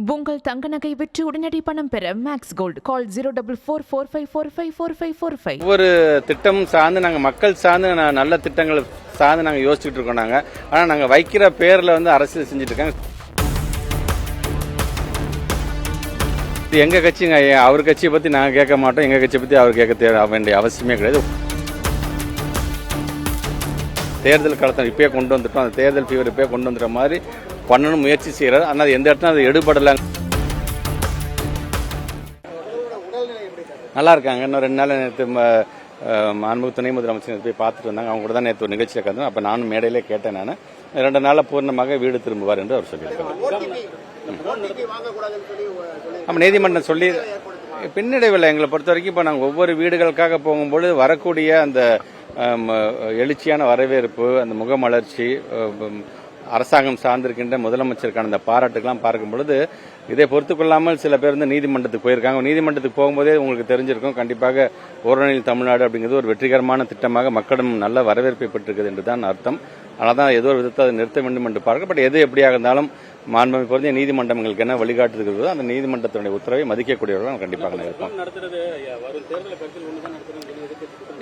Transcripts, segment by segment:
உங்கள் தங்க நகை விற்று உடனடி பணம் பெற மேக்ஸ் கோல்டு கால் 04445454545. ஒவ்வொரு திட்டம் சார்ந்து நாங்கள் மக்கள் சார்ந்து நல்ல திட்டங்கள் சார்ந்து நாங்கள் யோசிச்சுட்டு இருக்கோம். ஆனால் நாங்கள் வைக்கிற பேரில் அரசியல் செஞ்சுட்டு இருக்காங்க. இது எங்கள் கட்சிங்க, அவர் கட்சியை பற்றி நாங்கள் கேட்க மாட்டோம், எங்கள் கட்சியை பற்றி அவர் கேட்க வேண்டிய அவசியமே கிடையாது. தேர்தல் காலத்தை இப்பயே கொண்டு வந்துட்டோம், அந்த தேர்தல் ஃபீவர் இப்பயே கொண்டு வந்துடுற மாதிரி பண்ணணும் முயற்சி செய்கிறார். ஆனால் எந்த இடத்துல அது எடுபடலை. நல்லா இருக்காங்க. இன்னும் 2 நாள் நேற்று மாண்புமிகு துணை முதலமைச்சர் போய் பார்த்துட்டு வந்தாங்க. அவங்க கூட தான் நேற்று ஒரு நிகழ்ச்சியில் கலந்து அப்போ நானும் மேடையிலே கேட்டேன். நான் 2 நாளில் பூர்ணமாக வீடு திரும்புவார் என்று அவர் சொல்லியிருக்காங்க. ஆமாம், நீதிமன்றம் சொல்லி பின்னடைவில் எங்களை பொறுத்த வரைக்கும் இப்போ நாங்கள் ஒவ்வொரு வீடுகளுக்காக போகும்போது வரக்கூடிய அந்த எழுச்சியான வரவேற்பு, அந்த முகமலர்ச்சி, அரசாங்கம் சார்ந்திருக்கின்ற முதலமைச்சருக்கான அந்த பாராட்டுக்கெல்லாம் பார்க்கும் பொழுது இதை பொறுத்து கொள்ளாமல் சில பேர் நீதிமன்றத்துக்கு போயிருக்காங்க. நீதிமன்றத்துக்கு போகும்போதே உங்களுக்கு தெரிஞ்சிருக்கும், கண்டிப்பாக ஓரணியில் தமிழ்நாடு அப்படிங்கிறது ஒரு வெற்றிகரமான திட்டமாக மக்களிடம் நல்ல வரவேற்பை பெற்றிருக்கிறது என்றுதான் அர்த்தம். ஆனால் தான் ஏதோ ஒரு விதத்தை அதை நிறுத்த வேண்டும் என்று பார்க்க. பட் எது எப்படியாக இருந்தாலும் மாண்புமிகு பொருந்திய நீதிமன்றங்களுக்கு என்ன வழிகாட்டுகிறதோ அந்த நீதிமன்றத்தினுடைய உத்தரவை மதிக்கக்கூடியவர்கள் கண்டிப்பாக இருப்போம்.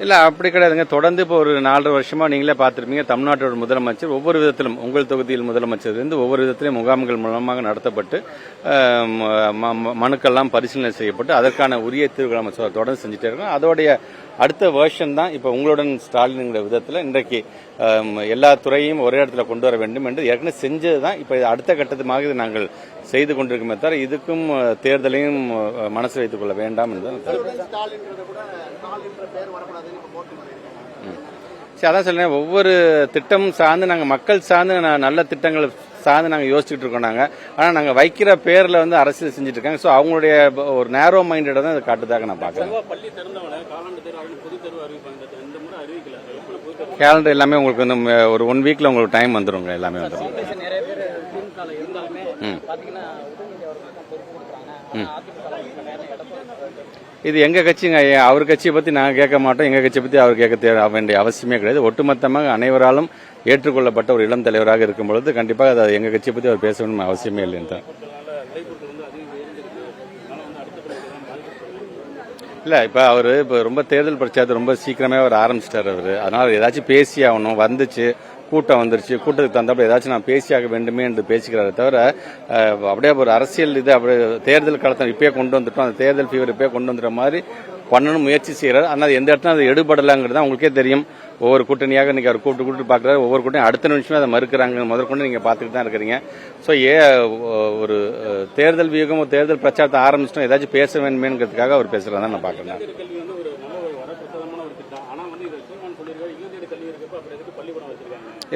இல்லை, அப்படி கிடையாதுங்க. தொடர்ந்து இப்போ ஒரு 4.5 வருஷமா நீங்களே பார்த்துருப்பீங்க, தமிழ்நாட்டோட முதலமைச்சர் ஒவ்வொரு விதத்திலும் உங்கள் தொகுதியில் முதலமைச்சர் இருந்து ஒவ்வொரு விதத்திலும் முகாம்கள் மூலமாக நடத்தப்பட்டு மனுக்கெல்லாம் பரிசீலனை செய்யப்பட்டு அதற்கான உரிய தீர்வுகளை அமைச்சர் தொடர்ந்து செஞ்சுட்டே இருக்கோம். அதோடைய அடுத்த வேர்ஷன் தான் இப்போ உங்களுடன் ஸ்டாலின்ங்கிற விதத்தில் இன்றைக்கு எல்லா துறையும் ஒரே இடத்துல கொண்டு வர வேண்டும் என்று ஏற்கனவே செஞ்சது தான். இப்போ அடுத்த கட்டத்துமாக இதை நாங்கள் செய்து கொண்டிருக்கோமே தவிர இதுக்கும் தேர்தலையும் மனசு வைத்துக் கொள்ள வேண்டாம் என்று அதான் சொல்றேன். ஒவ்வொரு திட்டம் சார்ந்து நாங்கள் மக்கள் சார்ந்து நல்ல திட்டங்கள் சார்ந்து நாங்கள் யோசிச்சுட்டு இருக்கோம். ஆனால் நாங்கள் வைக்கிற பேரில் அரசியல் செஞ்சுட்டு இருக்காங்க. ஸோ அவங்களுடைய ஒரு நேரோ மைண்டடாக தான் அதை காட்டுதாக நான் பார்க்குறேன். கேலண்டர் எல்லாமே உங்களுக்கு ஒரு 1 வீக்ல உங்களுக்கு டைம் வந்துருங்க, எல்லாமே வந்துடும். இது எங்க கட்சிங்க, அவர் கட்சியை பத்தி நாங்கள் கேட்க மாட்டோம், எங்க கட்சியை பத்தி அவர் கேட்க வேண்டிய அவசியமே கிடையாது. ஒட்டுமொத்தமாக அனைவராலும் ஏற்றுக்கொள்ளப்பட்ட ஒரு இளம் தலைவராக இருக்கும் பொழுது கண்டிப்பாக அதை எங்க கட்சியை பத்தி அவர் பேச வேண்டிய அவசியமே இல்லைன்னு தான். இல்ல, இப்ப அவரு ரொம்ப தேர்தல் பிரச்சாரத்தை ரொம்ப சீக்கிரமே அவர் ஆரம்பிச்சிட்டாரு அவரு. அதனால ஏதாச்சும் பேசி ஆகணும், வந்துச்சு கூட்டம் வந்துருச்சு, கூட்டத்துக்கு தந்தப்ப ஏதாச்சும் நான் பேசியாக வேண்டுமே என்று பேசிக்கிறாரே தவிர அப்படியே ஒரு அரசியல் இது அப்படியே தேர்தல் காலத்தை இப்பயே கொண்டு வந்துட்டோம், அந்த தேர்தல் ஃபீவர் இப்பயே கொண்டு வந்துடுற மாதிரி பண்ணணும் முயற்சி செய்யறாரு. ஆனால் எந்த இடத்துல அது எடுபடலாங்கிறது உங்களுக்கே தெரியும். ஒவ்வொரு கூட்டணியாக இன்னைக்கு அவர் கூப்பிட்டு பார்க்குறாரு, ஒவ்வொரு கூட்டணி அடுத்த நிமிஷமே அதை மறுக்கிறாங்க முதற்கொண்டு நீங்க பார்த்துட்டு தான் இருக்கிறீங்க. ஸோ ஒரு தேர்தல் வியூகம், ஒரு தேர்தல் பிரச்சாரத்தை ஆரம்பிச்சிட்டோம், ஏதாச்சும் பேச வேண்டுமேங்கிறதுக்காக அவர் பேசுறதா நான் பார்க்குறேன்.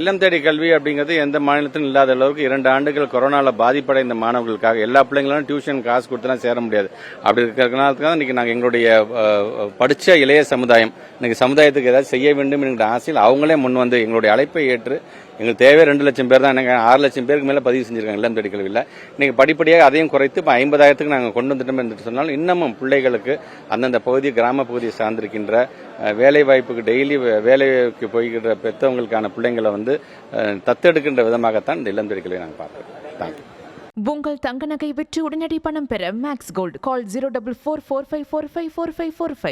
இல்லம் தேடி கல்வி அப்படிங்கிறது எந்த மாநிலத்திலும் இல்லாத அளவுக்கு 2 ஆண்டுகள் கொரோனால பாதிப்படைந்த மாணவர்களுக்காக எல்லா பிள்ளைங்களும் டியூஷன் காசு கொடுத்துலாம் சேர முடியாது. அப்படி இருக்கிறதுனால இன்னைக்கு நாங்கள் எங்களுடைய படிச்ச இளைய சமுதாயம் இன்னைக்கு சமுதாயத்துக்கு ஏதாவது செய்ய வேண்டும் என்கிற ஆசையில் அவங்களே முன் வந்து எங்களுடைய அழைப்பை ஏற்று எங்களுக்கு தேவை 2 லட்சம் பேர் தான், எனக்கு 6 லட்சம் பேருக்கு மேலே பதிவு செஞ்சிருக்காங்க இல்லம் தேடி கல்வியில். இன்னைக்கு படிப்படியாக அதையும் குறைத்து இப்போ 50,000க்கு நாங்கள் கொண்டு வந்துட்டோம் என்று சொன்னாலும் இன்னமும் பிள்ளைகளுக்கு அந்தந்த பகுதி கிராம பகுதியை சார்ந்திருக்கின்ற வேலை வாய்ப்புக்கு டெய்லி வேலைக்கு போய்கின்ற பெற்றவங்களுக்கான பிள்ளைங்களை தத்தெடுக்கின்ற விதமாகத்தான் இந்த இல்லம் தேடி கல்வியை நாங்கள் பார்க்கிறோம். உங்கள் தங்க நகை விற்று உடனடி பணம் பெற மேக்ஸ் கோல்டு கால் 04445454545.